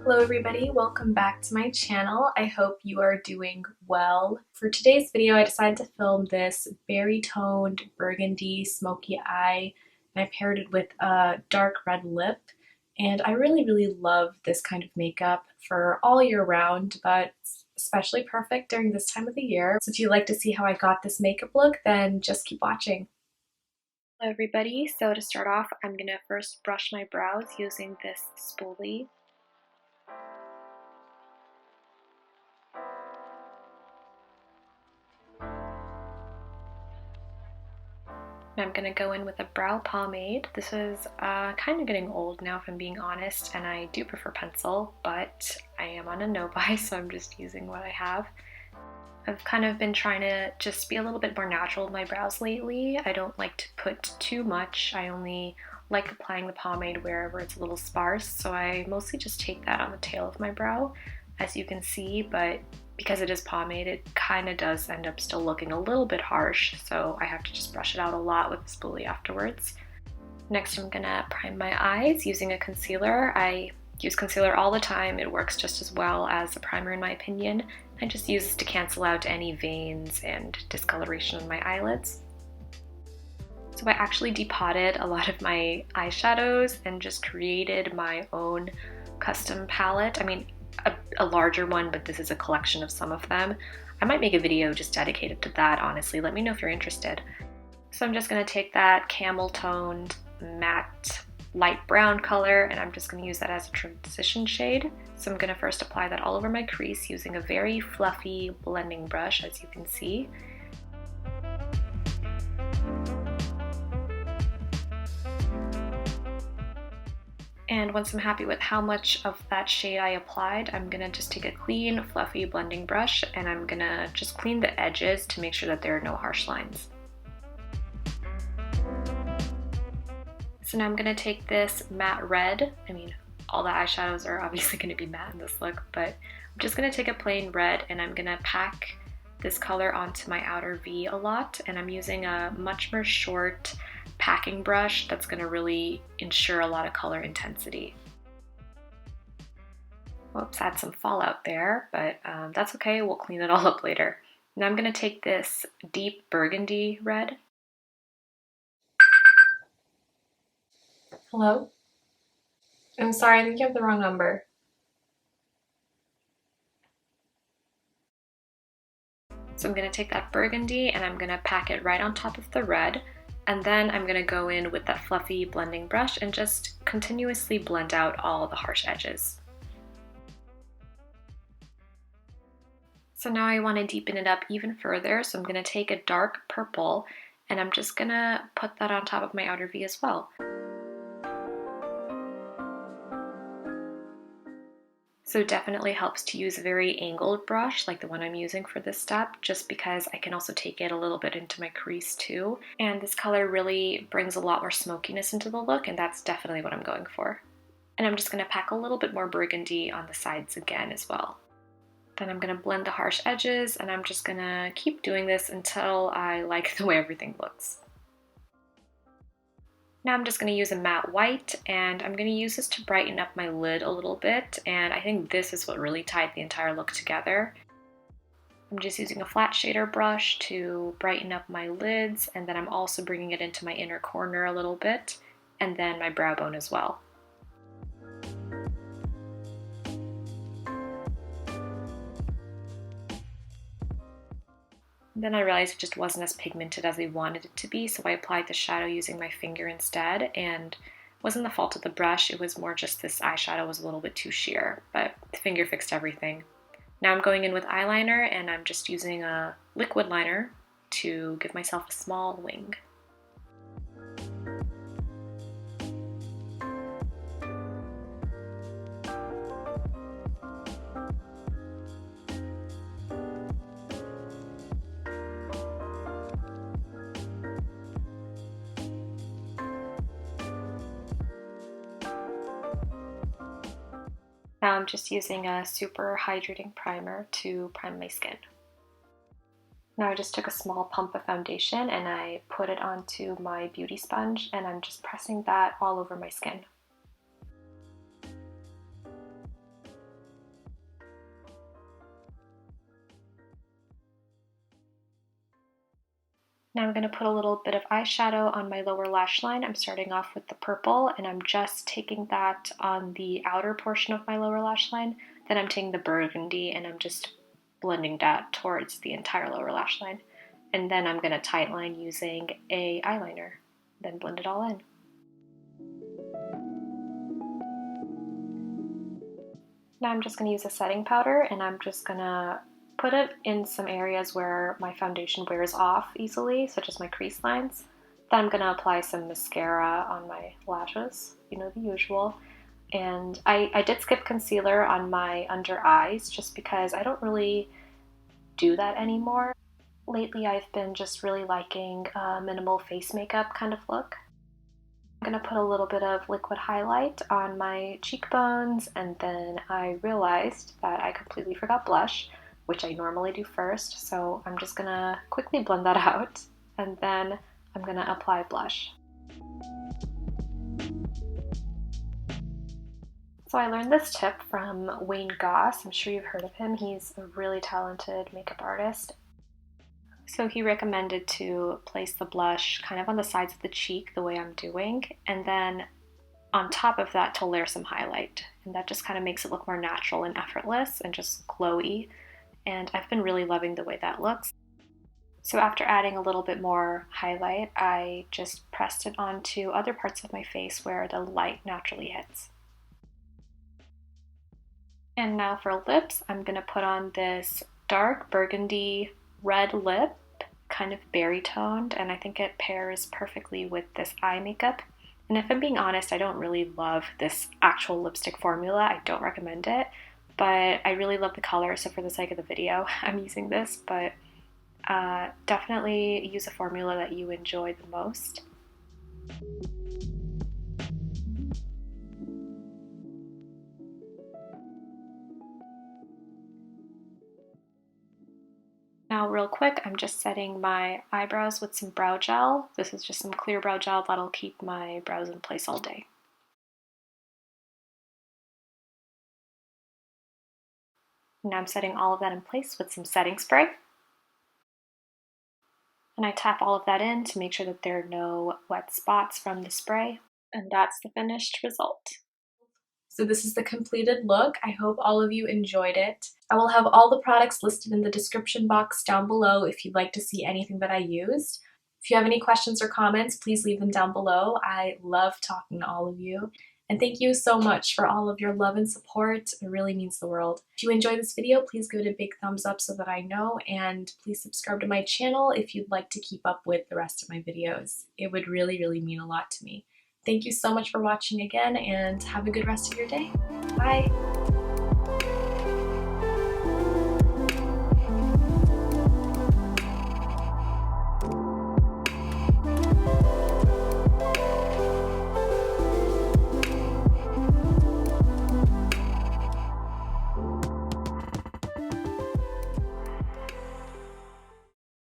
Hello everybody, welcome back to my channel. I hope you are doing well. For today's video, I decided to film this berry toned burgundy smoky eye, and I paired it with a dark red lip. And I really love this kind of makeup for all year round, but it's especially perfect during this time of the year. So if you'd like to see how I got this makeup look, then just keep watching. Hello everybody, so to start off, I'm gonna first brush my brows using this spoolie. I'm going to go in with a brow pomade. This is kind of getting old now, if I'm being honest, and I do prefer pencil, but I am on a no-buy, so I'm just using what I have. I've kind of been trying to just be a little bit more natural with my brows lately. I don't like to put too much. I only like applying the pomade wherever it's a little sparse, so I mostly just take that on the tail of my brow, as you can see, but because it is pomade, it kind of does end up still looking a little bit harsh, so I have to just brush it out a lot with the spoolie afterwards. Next, I'm gonna prime my eyes using a concealer. I use concealer all the time. It works just as well as a primer in my opinion. I just use this to cancel out any veins and discoloration on my eyelids. So I actually depotted a lot of my eyeshadows and just created my own custom palette. I mean, a larger one, but this is a collection of some of them. I might make a video just dedicated to that, honestly. Let me know if you're interested. So I'm just going to take that camel toned matte light brown color and I'm just going to use that as a transition shade. So I'm going to first apply that all over my crease using a very fluffy blending brush, as you can see. And once I'm happy with how much of that shade I applied, I'm gonna just take a clean, fluffy blending brush and I'm gonna just clean the edges to make sure that there are no harsh lines. So now I'm gonna take this matte red. I mean, all the eyeshadows are obviously gonna be matte in this look, but I'm just gonna take a plain red and I'm gonna pack this color onto my outer V a lot, and I'm using a much more short packing brush that's going to really ensure a lot of color intensity. Whoops, had some fallout there, but that's okay, we'll clean it all up later. Now I'm going to take this deep burgundy red. Hello? I'm sorry, I think you have the wrong number. So I'm going to take that burgundy and I'm going to pack it right on top of the red. And then I'm going to go in with that fluffy blending brush and just continuously blend out all the harsh edges. So now I want to deepen it up even further, so I'm going to take a dark purple and I'm just going to put that on top of my outer V as well. So it definitely helps to use a very angled brush like the one I'm using for this step, just because I can also take it a little bit into my crease too. And this color really brings a lot more smokiness into the look, and that's definitely what I'm going for. And I'm just going to pack a little bit more burgundy on the sides again as well. Then I'm going to blend the harsh edges, and I'm just going to keep doing this until I like the way everything looks. Now I'm just going to use a matte white, and I'm going to use this to brighten up my lid a little bit, and I think this is what really tied the entire look together. I'm just using a flat shader brush to brighten up my lids, and then I'm also bringing it into my inner corner a little bit, and then my brow bone as well. Then I realized it just wasn't as pigmented as I wanted it to be, so I applied the shadow using my finger instead, and it wasn't the fault of the brush, it was more just this eyeshadow was a little bit too sheer, but the finger fixed everything. Now I'm going in with eyeliner, and I'm just using a liquid liner to give myself a small wing. Now I'm just using a super hydrating primer to prime my skin. Now I just took a small pump of foundation and I put it onto my beauty sponge and I'm just pressing that all over my skin. Now I'm going to put a little bit of eyeshadow on my lower lash line. I'm starting off with the purple, and I'm just taking that on the outer portion of my lower lash line. Then I'm taking the burgundy and I'm just blending that towards the entire lower lash line. And then I'm going to tightline using a eyeliner, then blend it all in. Now I'm just going to use a setting powder, and I'm just going to put it in some areas where my foundation wears off easily, such as my crease lines. Then I'm going to apply some mascara on my lashes, you know, the usual. And I did skip concealer on my under eyes just because I don't really do that anymore. Lately I've been just really liking a minimal face makeup kind of look. I'm going to put a little bit of liquid highlight on my cheekbones, and then I realized that I completely forgot blush, which I normally do first, so I'm just going to quickly blend that out, and then I'm going to apply blush. So I learned this tip from Wayne Goss. I'm sure you've heard of him. He's a really talented makeup artist. So he recommended to place the blush kind of on the sides of the cheek the way I'm doing, and then on top of that to layer some highlight. And that just kind of makes it look more natural and effortless and just glowy. And I've been really loving the way that looks. So after adding a little bit more highlight, I just pressed it onto other parts of my face where the light naturally hits. And now for lips, I'm going to put on this dark burgundy red lip, kind of berry toned, and I think it pairs perfectly with this eye makeup. And if I'm being honest, I don't really love this actual lipstick formula. I don't recommend it, but I really love the color, so for the sake of the video, I'm using this, but definitely use a formula that you enjoy the most. Now real quick, I'm just setting my eyebrows with some brow gel. This is just some clear brow gel that'll keep my brows in place all day. Now I'm setting all of that in place with some setting spray. And I tap all of that in to make sure that there are no wet spots from the spray. And that's the finished result. So this is the completed look. I hope all of you enjoyed it. I will have all the products listed in the description box down below if you'd like to see anything that I used. If you have any questions or comments, please leave them down below. I love talking to all of you. And thank you so much for all of your love and support. It really means the world. If you enjoyed this video, please give it a big thumbs up so that I know, and please subscribe to my channel if you'd like to keep up with the rest of my videos. It would really, really mean a lot to me. Thank you so much for watching again, and have a good rest of your day. Bye!